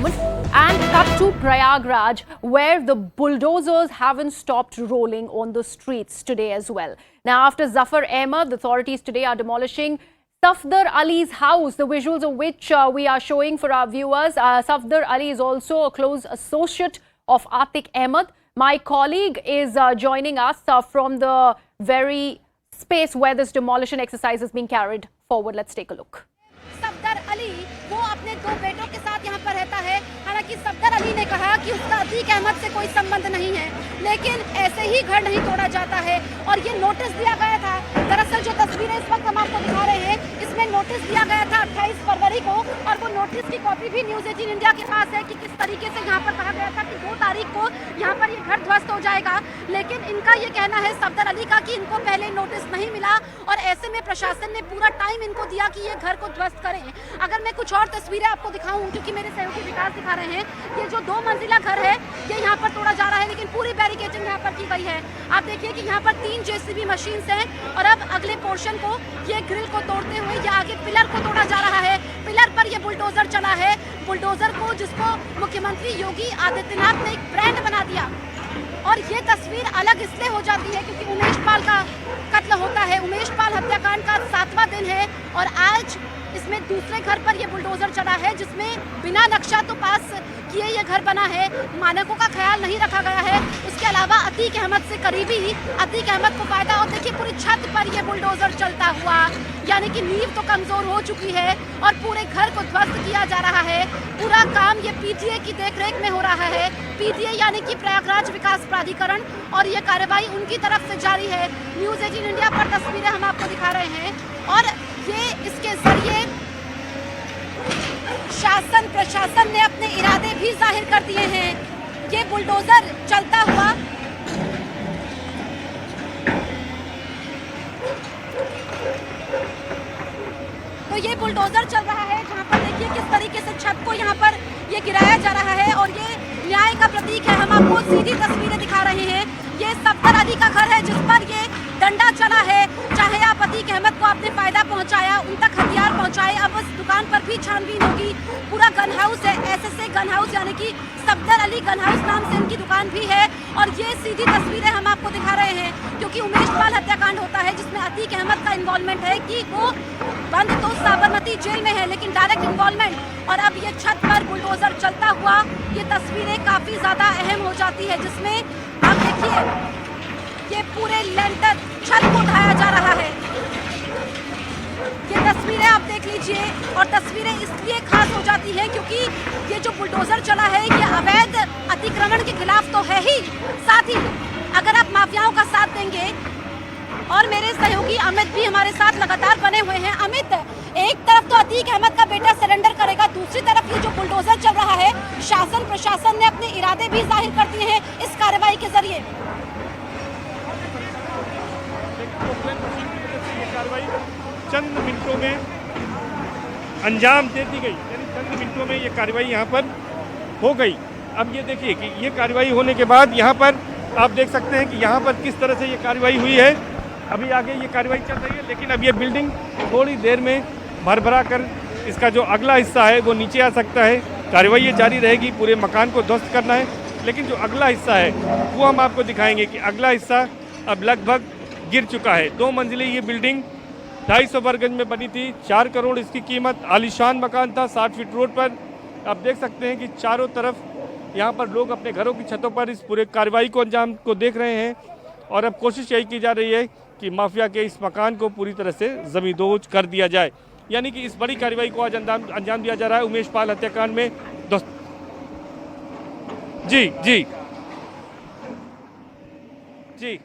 moment and cut to Prayagraj, where the bulldozers haven't stopped rolling on the streets today as well. Now, after Zafar Ahmed, the authorities today are demolishing Safdar Ali's house, the visuals of which we are showing for our viewers. Safdar Ali is also a close associate of Atiq Ahmed. My colleague is joining us from the very space where this demolition exercise is being carried forward. Let's take a look. Safdar Ali वो अपने दो बेटों के साथ यहाँ पर रहता है। हालांकि सफदर अली ने कहा कि उसका अतीक अहमद से कोई संबंध नहीं है, लेकिन ऐसे ही घर नहीं तोड़ा जाता है और ये नोटिस दिया गया था। दरअसल जो तस्वीरें इस वक्त हम आपको दिखा रहे हैं, इसमें नोटिस दिया गया था 28 फरवरी को, और वो नोटिस की कॉपी भी न्यूज़ 18 इंडिया के पास है कि किस तरीके से यहाँ पर कहा गया था कि 2 तारीख को यहाँ पर ये घर ध्वस्त हो जाएगा। लेकिन इनका ये कहना है सफदर अली का कि इनको पहले नोटिस नहीं मिला और ऐसे में प्रशासन ने पूरा टाइम इनको दिया कि ये घर को ध्वस्त करें। अगर मैं कुछ और तस्वीरें आपको दिखाऊं, क्योंकि मेरे सहयोगी विकास दिखा रहे हैं, ये जो 2 मंजिला घर है ये यहाँ पर तोड़ा जा रहा है, लेकिन पूरी बैरिकेडिंग यहाँ पर की गई है। आप देखिए कि यहाँ पर 3 जेसीबी मशीन्स हैं और अब अगले पोर्शन को, ये ग्रिल को तोड़ते हुए ये आगे पिलर को तोड़ा जा रहा है। पिलर पर ये बुलडोजर चला है, बुलडोजर को जिसको मुख्यमंत्री योगी आदित्यनाथ ने एक ब्रांड बना दिया। और ये तस्वीर अलग इसलिए हो जाती है क्योंकि उमेश पाल का कत्ल होता है। उमेश पाल हत्याकांड का 7वां दिन है और आज इसमें दूसरे घर पर ये बुलडोजर चला है, जिसमें बिना नक्शा तो पास किए ये घर बना है। मानकों का ख्याल नहीं रखा गया है। उसके अलावा अतीक अहमद से करीबी अतीक अहमद को फायदा, और देखिए पूरी छत पर ये बुलडोजर चलता हुआ, यानी कि नींव तो कमजोर हो चुकी है और पूरे घर को ध्वस्त किया जा रहा है। पूरा काम ये पीटीए की देखरेख में हो रहा है। पीटीए यानी कि प्रयागराज विकास प्राधिकरण, और ये कार्रवाई उनकी तरफ से जारी है। न्यूज़ 18 इंडिया पर तस्वीरें हम आपको दिखा रहे हैं और ये इसके जरिए शासन प्रशासन ने अपने इरादे भी जाहिर कर दिए हैं। ये बुलडोजर चलता हुआ तो ये बुलडोजर चल रहा है, जहाँ पर देखिए किस तरीके से छत को यहाँ पर ये गिराया जा रहा है और ये न्याय का प्रतीक है। हम आपको सीधी तस्वीरें दिखा रहे हैं। ये सफदर अली का घर है जिस पर ये डंडा चला है। चाहे आप अतीक अहमद को आपने फायदा पहुंचाया, उन तक हथियार पहुंचाए, अब उस दुकान पर भी छानबीन होगी। पूरा गन हाउस है, एसएसए गन हाउस, यानी कि सफदर अली गन हाउस नाम से इनकी दुकान भी है। और ये सीधी तस्वीरें हम आपको दिखा रहे हैं क्योंकि उमेश पाल हत्याकांड होता है जिसमें अतीक अहमद का इन्वॉल्वमेंट है कि वो बंद तो साबरमती जेल में है, लेकिन डायरेक्ट इन्वॉल्वमेंट। और अब ये छत पर बुलडोजर चलता हुआ, ये तस्वीरें काफी ज्यादा अहम हो जाती है, जिसमें आप देखिए ये पूरे लेंटर छत को उठाया जा रहा है। ये तस्वीरें आप देख लीजिए, और तस्वीरें इसलिए खास हो जाती है क्योंकि ये जो बुलडोजर चला है ये अवैध अतिक्रमण के खिलाफ तो है ही, साथ ही अगर आप माफियाओं का साथ देंगे, और मेरे सहयोगी अमित भी हमारे साथ लगातार बने हुए हैं। अमित, एक तरफ तो अतीक अहमद का बेटा सरेंडर करेगा, दूसरी तरफ ये जो बुलडोजर चल रहा है, शासन प्रशासन ने अपने इरादे भी जाहिर कर दिए हैं इस कार्रवाई के जरिए। चंद मिनटों में अंजाम दे दी गई, यानी चंद मिनटों में ये कार्रवाई यहाँ पर हो गई। अब ये देखिए कि ये कार्रवाई होने के बाद यहाँ पर आप देख सकते हैं कि यहाँ पर किस तरह से ये कार्रवाई हुई है। अभी आगे ये कार्रवाई चल रही है, लेकिन अब ये बिल्डिंग थोड़ी देर में भरभरा कर इसका जो अगला हिस्सा है वो नीचे आ सकता है। कार्रवाई ये जारी रहेगी, पूरे मकान को ध्वस्त करना है, लेकिन जो अगला हिस्सा है वो हम आपको दिखाएंगे कि अगला हिस्सा अब लगभग गिर चुका है। 2 मंजिली ये बिल्डिंग 250 वर्ग गज में बनी थी, 4 करोड़ इसकी कीमत, आलीशान मकान था 60 फीट रोड पर। आप देख सकते हैं कि चारों तरफ यहाँ पर लोग अपने घरों की छतों पर इस पूरे कार्रवाई को अंजाम को देख रहे हैं, और अब कोशिश यही की जा रही है कि माफिया के इस मकान को पूरी तरह से जमींदोज कर दिया जाए। यानी कि इस बड़ी कार्रवाई को आज अंजाम दिया जा रहा है उमेश पाल हत्याकांड में। जी जी जी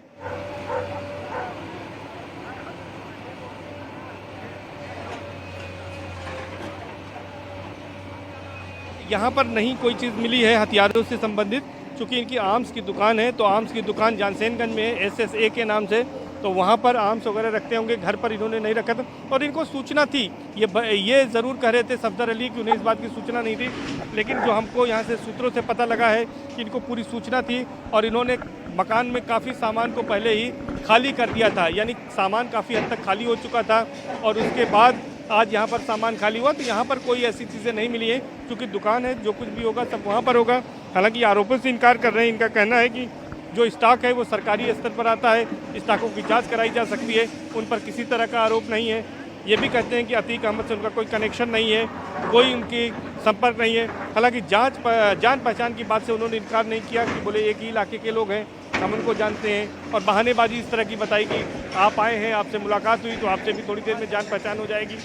यहाँ पर नहीं कोई चीज़ मिली है हथियारों से संबंधित, चूँकि इनकी आर्म्स की दुकान है, तो आर्म्स की दुकान जानसेनगंज में है SSA के नाम से, तो वहाँ पर आर्म्स वगैरह रखते होंगे। घर पर इन्होंने नहीं रखा था और इनको सूचना थी। ये ज़रूर कह रहे थे सफदर अली कि उन्हें इस बात की सूचना नहीं थी, लेकिन जो हमको यहाँ से सूत्रों से पता लगा है कि इनको पूरी सूचना थी और इन्होंने मकान में काफ़ी सामान को पहले ही खाली कर दिया था, यानी सामान काफ़ी हद तक खाली हो चुका था। और उसके बाद आज यहाँ पर सामान खाली हुआ, तो यहाँ पर कोई ऐसी चीज़ें नहीं मिली है, क्योंकि दुकान है, जो कुछ भी होगा सब वहाँ पर होगा। हालांकि आरोपों से इनकार कर रहे हैं। इनका कहना है कि जो स्टॉक है वो सरकारी स्तर पर आता है, स्टॉकों की जांच कराई जा सकती है, उन पर किसी तरह का आरोप नहीं है। ये भी कहते हैं कि अतीक अहमद से उनका कोई कनेक्शन नहीं है, कोई उनकी संपर्क नहीं है। हालांकि जान पहचान की बात से उन्होंने इनकार नहीं किया कि बोले एक ही इलाके के लोग हैं, हम उनको जानते हैं, और बहानेबाजी इस तरह की बताई कि आप आए हैं, आपसे मुलाकात हुई, तो आपसे भी थोड़ी देर में जान पहचान हो जाएगी।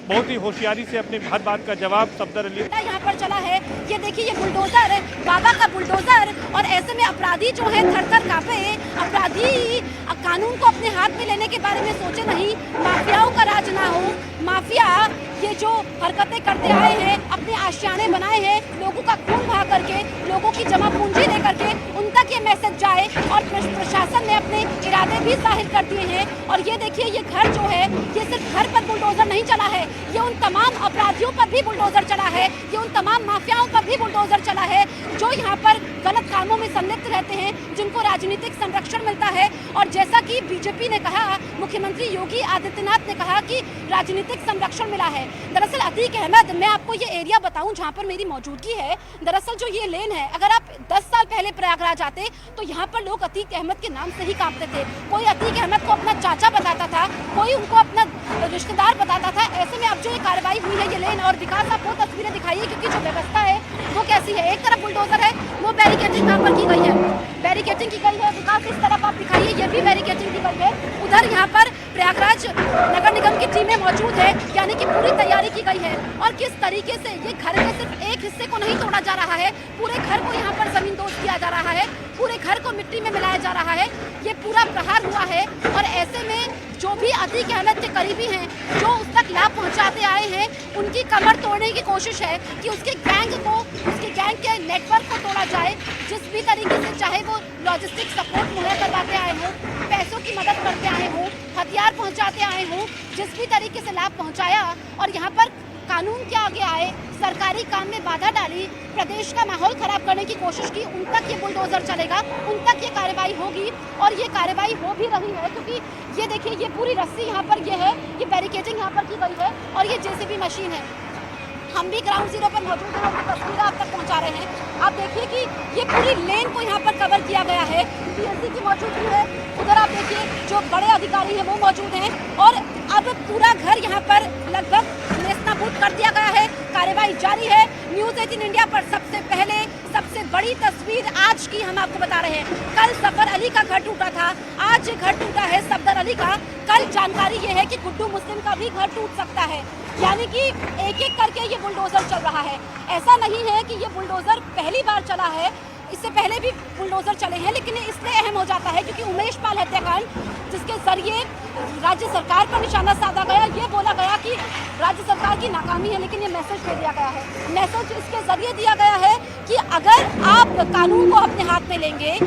बहुत ही होशियारी से अपने हर बात का जवाब सफदर अली यहाँ पर चला है। ये देखिए, ये बुलडोजर है, बाबा का बुलडोजर, और ऐसे में अपराधी जो है थर-थर कांपे। अपराधी कानून को अपने हाथ में लेने के बारे में सोचे नहीं, माफियाओं का राज ना हो। माफिया ये जो हरकतें करते आए हैं, अपने आशियाने बनाए हैं, लोगों का खून बहा करके, लोगों की जमा पूंजी ले करके उन तक ये मैसेज जाए, और प्रशासन ने अपने इरादे भी जाहिर कर दिए हैं। और ये देखिए, ये घर जो है, ये सिर्फ घर पर बुलडोजर नहीं चला है, ये उन तमाम अपराधियों पर भी बुलडोजर चला है, ये उन तमाम माफियाओं पर भी बुलडोजर चला है जो यहाँ पर गलत कामों में संलिप्त रहते हैं, जिनको राजनीतिक संरक्षण मिलता है। और जैसा कि बीजेपी ने कहा, मुख्यमंत्री योगी आदित्यनाथ ने कहा कि राजनीतिक संरक्षण मिला है। दरअसल अतीक अहमद, मैं आपको ये एरिया बताऊं जहाँ पर मेरी मौजूदगी है। दरअसल जो ये लेन है, अगर आप 10 साल पहले प्रयागराज आते तो यहाँ पर लोग अतीक अहमद के नाम से ही कांपते थे। कोई अतीक अहमद को अपना चाचा बताता था, कोई उनको अपना रिश्तेदार बताता था। ऐसे में अब जो ये कार्रवाई हुई है, ये लेन, और विकास आप वो तस्वीरें दिखाइए, क्योंकि जो व्यवस्था है वो कैसी है। एक तरफ बुलडोजर है, वो बैरिकेडिंग यहाँ पर की गई है, बैरिकेडिंग की गई है। विकास इस तरफ आप दिखाइए, ये भी बैरिकेडिंग की गई है। उधर यहाँ पर प्रयागराज नगर निगम की टीमें मौजूद है, यानी कि पूरी तैयारी की गई है। और किस तरीके से ये घर के सिर्फ एक हिस्से को नहीं तोड़ा जा रहा है, पूरे घर को यहाँ पर जमींदोज किया जा रहा है, पूरे घर को मिट्टी में मिलाया जा रहा है। ये पूरा प्रहार हुआ है, और ऐसे में जो भी अतीक अहमद के करीबी हैं, जो उस तक लाभ पहुंचाते आए हैं, उनकी कमर तोड़ने की कोशिश है कि उसके गैंग के नेटवर्क को तोड़ा जाए। जिस भी तरीके से, चाहे वो लॉजिस्टिक सपोर्ट मुहैया करवाते आए हों, पैसों की मदद करते आए हों, हथियार पहुंचाते आए हों, जिस भी तरीके से लाभ पहुंचाया और यहाँ पर कानून के आगे आए, सरकारी काम में बाधा डाली, प्रदेश का माहौल खराब करने की कोशिश की, उन तक ये बुलडोजर चलेगा, उन तक ये कार्रवाई होगी। और ये कार्रवाई हो भी रही है, क्योंकि ये देखिए, ये पूरी रस्सी यहाँ पर ये है, ये बैरिकेडिंग यहाँ पर की गई है, और ये जेसीबी मशीन है। हम भी ग्राउंड जीरो पर मौजूद हैं और तस्वीरें आप तक पहुंचा रहे हैं। आप देखिए कि ये पूरी लेन को यहाँ पर कवर किया गया है, पीएससी की मौजूदगी है। उधर आप देखिए, जो बड़े अधिकारी हैं वो मौजूद हैं, और अब पूरा घर यहाँ पर लगभग नेस्तनाबूद कर दिया गया है। कार्रवाई जारी है। न्यूज़ 18 इंडिया पर सबसे पहले सबसे बड़ी तस्वीर आज की हम आपको बता रहे हैं। कल जफर अली का घर टूटा था, आज घर टूटा है सफदर अली का। कल जानकारी ये है कि गुड्डू मुस्लिम का भी घर टूट सकता है, यानी कि एक एक करके ये बुलडोजर चल रहा है। ऐसा नहीं है कि ये बुलडोजर पहली बार चला है, इससे पहले भी बुलडोजर चले हैं, लेकिन इसलिए अहम हो जाता है क्योंकि उमेश पाल हत्याकांड, जिसके जरिए राज्य सरकार पर निशाना साधा गया, ये बोला गया कि राज्य सरकार की नाकामी है, लेकिन ये मैसेज दे दिया गया है। मैसेज इसके जरिए दिया गया है कि अगर आप कानून को अपने हाथ में लेंगे,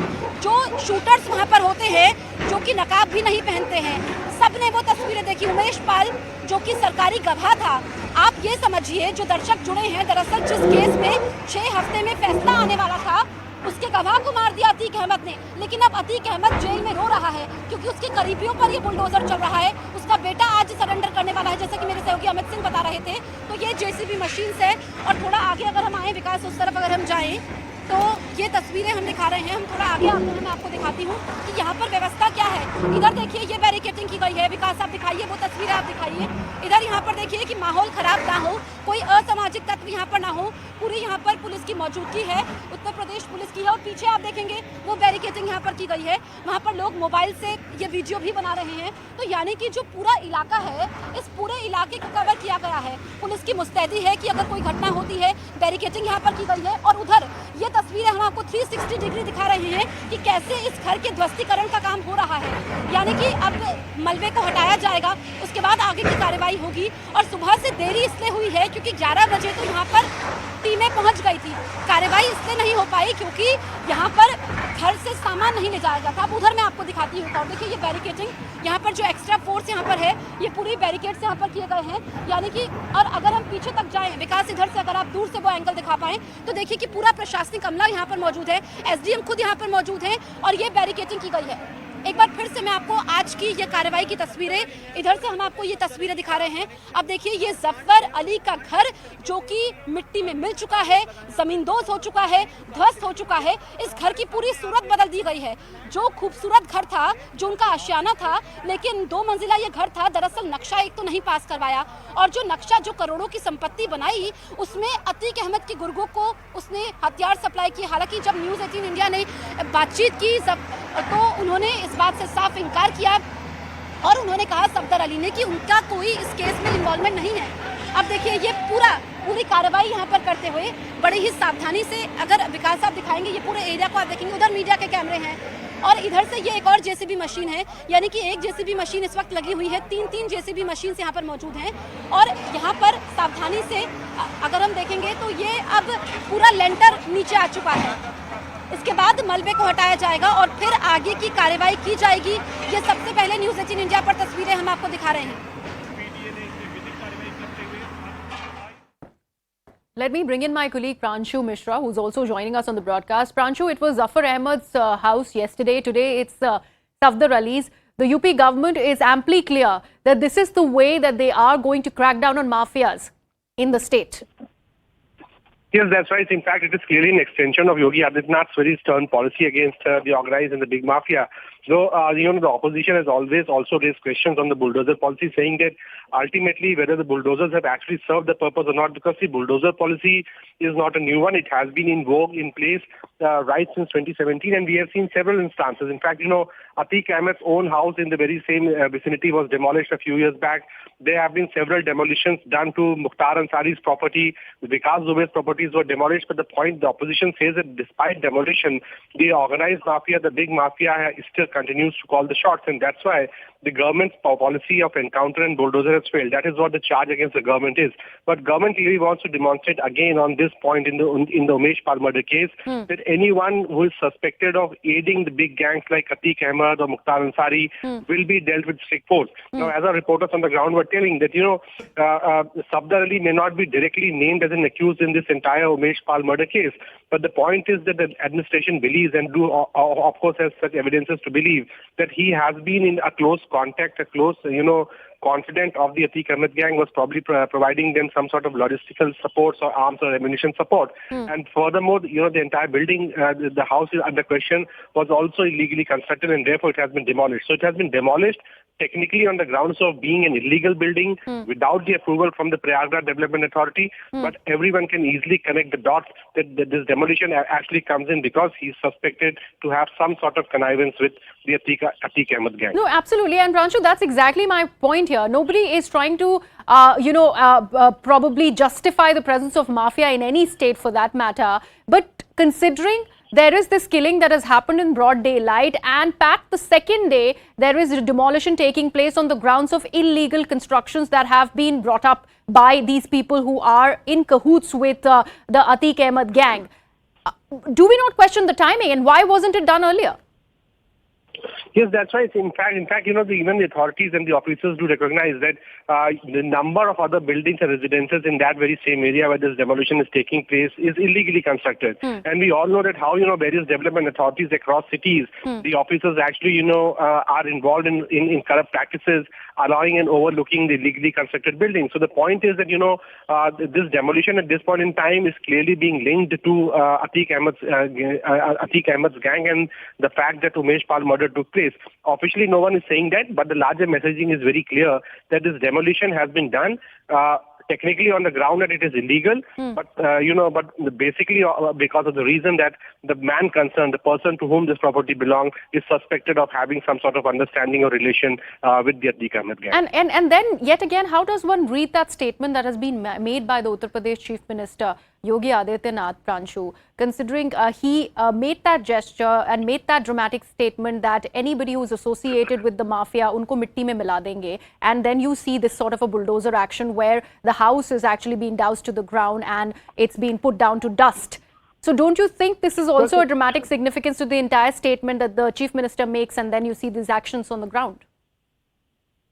जो शूटर्स वहाँ पर होते हैं, जो कि नकाब भी नहीं पहनते हैं, सबने वो तस्वीरें देखी। उमेश पाल जो कि सरकारी गवाह था, आप ये समझिए, जो दर्शक जुड़े हैं, दरअसल जिस केस में 6 हफ्ते में फैसला आने वाला था, उसके गवाह को मार दिया अतीक अहमद ने। लेकिन अब अतीक अहमद जेल में रो रहा है क्योंकि उसके करीबियों पर ये बुलडोजर चल रहा है। उसका बेटा आज सरेंडर करने वाला है, जैसे कि मेरे सहयोगी अमित सिंह बता रहे थे। तो ये जेसीबी मशीन से, और थोड़ा आगे अगर हम आए विकास, उस तरफ अगर हम जाएं, तो ये तस्वीरें हम दिखा रहे हैं। हम थोड़ा आगे आते हैं, मैं आपको दिखाती हूँ कि यहाँ पर व्यवस्था क्या है। इधर देखिए, ये बैरिकेडिंग की गई है। विकास आप दिखाइए, वो तस्वीरें आप दिखाइए। इधर यहाँ पर देखिए कि माहौल खराब ना हो, कोई असामाजिक तत्व यहाँ पर ना हो। पूरी यहाँ पर पुलिस की मौजूदगी है, उत्तर प्रदेश पुलिस की है। और पीछे आप देखेंगे वो बैरिकेडिंग यहाँ पर की गई है, वहाँ पर लोग मोबाइल से ये वीडियो भी बना रहे हैं। तो यानी कि जो पूरा इलाका है, इस पूरे इलाके को कवर किया गया है। पुलिस की मुस्तैदी है कि अगर कोई घटना होती है, बैरिकेडिंग यहाँ पर की गई है। और उधर ये तस्वीरें हम आपको 360 डिग्री दिखा रहे हैं कि कैसे इस घर के ध्वस्तीकरण का काम हो रहा है। यानी कि अब मलबे को हटाया जाएगा, उसके बाद आगे की कार्रवाई होगी। और सुबह से देरी इसलिए हुई है क्योंकि 11 बजे तो यहाँ पर टीमें पहुँच गई थी। कार्रवाई इसलिए नहीं हो पाई क्योंकि यहाँ पर घर से सामान नहीं ले जाया जाता। अब उधर मैं आपको दिखाती हूँ। और देखिए, ये बैरिकेडिंग, यहाँ पर जो एक्स्ट्रा फोर्स यहाँ पर है, ये पूरी बैरिकेड्स यहाँ पर किए गए हैं। यानी कि, और अगर हम पीछे तक जाएं, विकास इधर से अगर आप दूर से वो एंगल दिखा पाएं, तो देखिए कि पूरा प्रशासनिक अमला यहाँ पर मौजूद है, एसडीएम खुद यहाँ पर मौजूद है, और ये बैरिकेडिंग की गई है। एक बार फिर से मैं आपको आज की ये कार्रवाई की तस्वीरें, इधर से हम आपको ये तस्वीरें दिखा रहे हैं। अब देखिए ये जफर अली का घर जो कि मिट्टी में मिल चुका है, जमींदोज हो चुका है, ध्वस्त हो चुका है। इस घर की पूरी सूरत बदल दी गई है। जो खूबसूरत घर था, जो उनका आशियाना था, लेकिन 2 मंजिला ये घर था, दरअसल नक्शा एक तो नहीं पास करवाया, और जो नक्शा जो करोड़ों की संपत्ति बनाई उसमें अतीक अहमद के गुर्गों को उसने हथियार सप्लाई किए। हालांकि जब न्यूज़ 18 इंडिया ने बातचीत की तो उन्होंने इस बात से साफ इनकार किया और उन्होंने कहा सफदर अली ने कि उनका कोई इस केस में इन्वॉल्वमेंट नहीं है। अब देखिए ये पूरी कार्रवाई यहाँ पर करते हुए बड़ी ही सावधानी से, अगर विकास साहब दिखाएंगे ये पूरे एरिया को आप देखेंगे, उधर मीडिया के कैमरे हैं और इधर से ये एक और जेसीबी मशीन है, यानी कि एक जेसीबी मशीन इस वक्त लगी हुई है, 3 जेसीबी मशीन यहाँ पर मौजूद हैं। और यहाँ पर सावधानी से अगर हम देखेंगे तो ये अब पूरा लेंटर नीचे आ चुका है। इसके बाद मलबे को हटाया जाएगा और फिर आगे की कार्रवाई की जाएगी। ये सबसे पहले न्यूज़ 18 इंडिया पर तस्वीरें हम आपको दिखा रहे हैं। Let me bring in my colleague Pranshu Mishra, who's also joining us on the broadcast. Pranshu, it was Zafar Ahmed's house yesterday. Today it's Safdar Ali's. The UP government is amply clear that this is the way that they are going to crack down on mafias in the state. Yes, that's right. In fact, it is clearly an extension of Yogi Adityanath's very stern policy against the organized and the big mafia. So, the opposition has always also raised questions on the bulldozer policy, saying that ultimately whether the bulldozers have actually served the purpose or not, because the bulldozer policy is not a new one. It has been in vogue, in place right since 2017, and we have seen several instances. In fact, Atiq Ahmed's own house in the very same vicinity was demolished a few years back. There have been several demolitions done to Mukhtar Ansari's property. Vikas Dubey's properties were demolished, but the point the opposition says that despite demolition, the organized mafia, the big mafia, still continues to call the shots, and that's why the government's policy of encounter and bulldozer has failed. That is what the charge against the government is. But government clearly wants to demonstrate again on this point in the Umesh Pal murder case that anyone who is suspected of aiding the big gangs like Atiq Ahmed or Mukhtar Ansari will be dealt with strict force. Now, as our reporters on the ground were telling that, Safdar Ali may not be directly named as an accused in this entire Umesh Pal murder case, but the point is that the administration believes and of course has such evidences to believe that he has been in a close contact, a close, confidant of the Atiq Ahmed gang, was probably providing them some sort of logistical support or arms or ammunition support. And furthermore, the entire building, the house under question, was also illegally constructed and therefore it has been demolished. So it has been demolished technically on the grounds of being an illegal building without the approval from the Prayagraj Development Authority, but everyone can easily connect the dots that this demolition actually comes in because he's suspected to have some sort of connivance with the Atiq Ahmed gang. No, absolutely. And Pranshu, that's exactly my point here. Nobody is trying to, probably justify the presence of mafia in any state for that matter. But considering there is this killing that has happened in broad daylight, and packed the second day, there is a demolition taking place on the grounds of illegal constructions that have been brought up by these people who are in cahoots with the Atiq Ahmed gang. Do we not question the timing, and why wasn't it done earlier? Yes, that's right. In fact, even the authorities and the officers do recognize that the number of other buildings and residences in that very same area where this demolition is taking place is illegally constructed. And we all know that how, various development authorities across cities, the officers actually, are involved in corrupt practices, allowing and overlooking the illegally constructed buildings. So the point is that, this demolition at this point in time is clearly being linked to Atiq Ahmed's gang and the fact that Umesh Pal murder took place. Officially, no one is saying that, but the larger messaging is very clear that this demolition has been done technically on the ground that it is illegal, but basically because of the reason that the man concerned, the person to whom this property belongs, is suspected of having some sort of understanding or relation with the Atiq Ahmed gang. And then yet again, how does one read that statement that has been made by the Uttar Pradesh Chief Minister Yogi Adityanath, Pranshu, considering he made that gesture and made that dramatic statement that anybody who is associated with the mafia, unko mitti mein mila denge, and then you see this sort of a bulldozer action where the house is actually being doused to the ground and it's being put down to dust. So don't you think this is also a dramatic significance to the entire statement that the Chief Minister makes, and then you see these actions on the ground?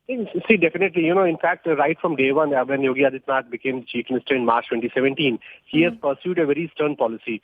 See, definitely, in fact, right from day one, when Yogi Adityanath became Chief Minister in March 2017, he has pursued a very stern policy,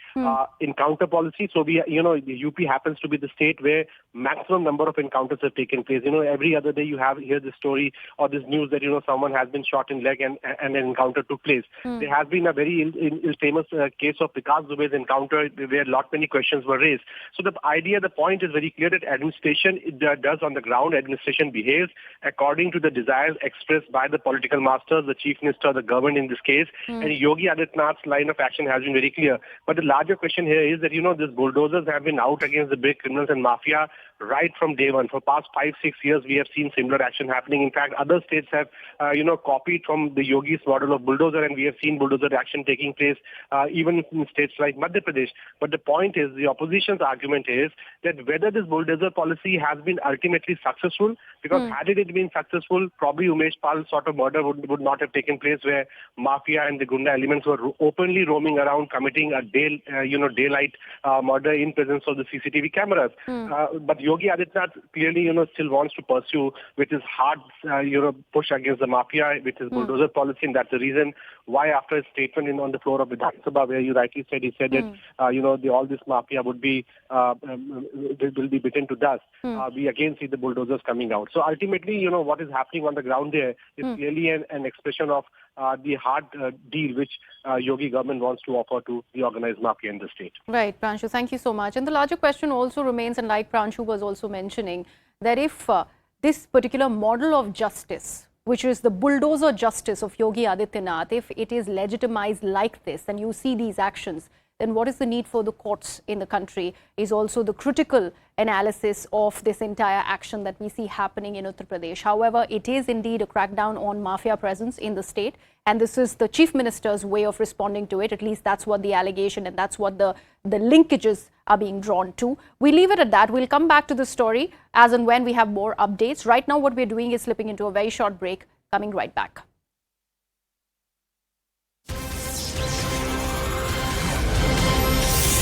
encounter policy. So, the UP happens to be the state where maximum number of encounters have taken place. Every other day you hear this story or this news that, someone has been shot in leg and an encounter took place. There has been a very famous case of Vikas Dubey's encounter where many questions were raised. So, the point is very clear that administration does on the ground, administration behaves according to the desires expressed by the political masters, the Chief Minister, the government in this case. And Yogi Adityanath's line of action has been very clear. But the larger question here is that, these bulldozers have been out against the big criminals and mafia right from day one. For past 5-6 years, we have seen similar action happening. In fact, other states have, copied from the Yogi's model of bulldozer, and we have seen bulldozer action taking place even in states like Madhya Pradesh. But the point is, the opposition's argument is that whether this bulldozer policy has been ultimately successful, because had it been successful, probably Umesh Pal's sort of murder would not have taken place, where mafia and the Gunda elements were openly roaming around committing a daylight murder in presence of the CCTV cameras. But Yogi Adityanath clearly, still wants to pursue with his hard, push against the mafia, with his bulldozer policy, and that's the reason why, after his statement on the floor of Vidhan Sabha, where you rightly said, he said that, all this mafia would be, will be bitten to dust. We again see the bulldozers coming out. So ultimately, what is happening on the ground there is clearly an expression of the hard deal which Yogi government wants to offer to the organized mafia in the state. Right, Pranshu, thank you so much. And the larger question also remains, and like Pranshu was also mentioning, that if this particular model of justice, which is the bulldozer justice of Yogi Adityanath, if it is legitimized like this and you see these actions, then what is the need for the courts in the country is also the critical analysis of this entire action that we see happening in Uttar Pradesh. However, it is indeed a crackdown on mafia presence in the state, and this is the Chief Minister's way of responding to it. At least that's what the allegation and that's what the linkages are being drawn to. We leave it at that. We'll come back to the story as and when we have more updates. Right now, what we're doing is slipping into a very short break. Coming right back.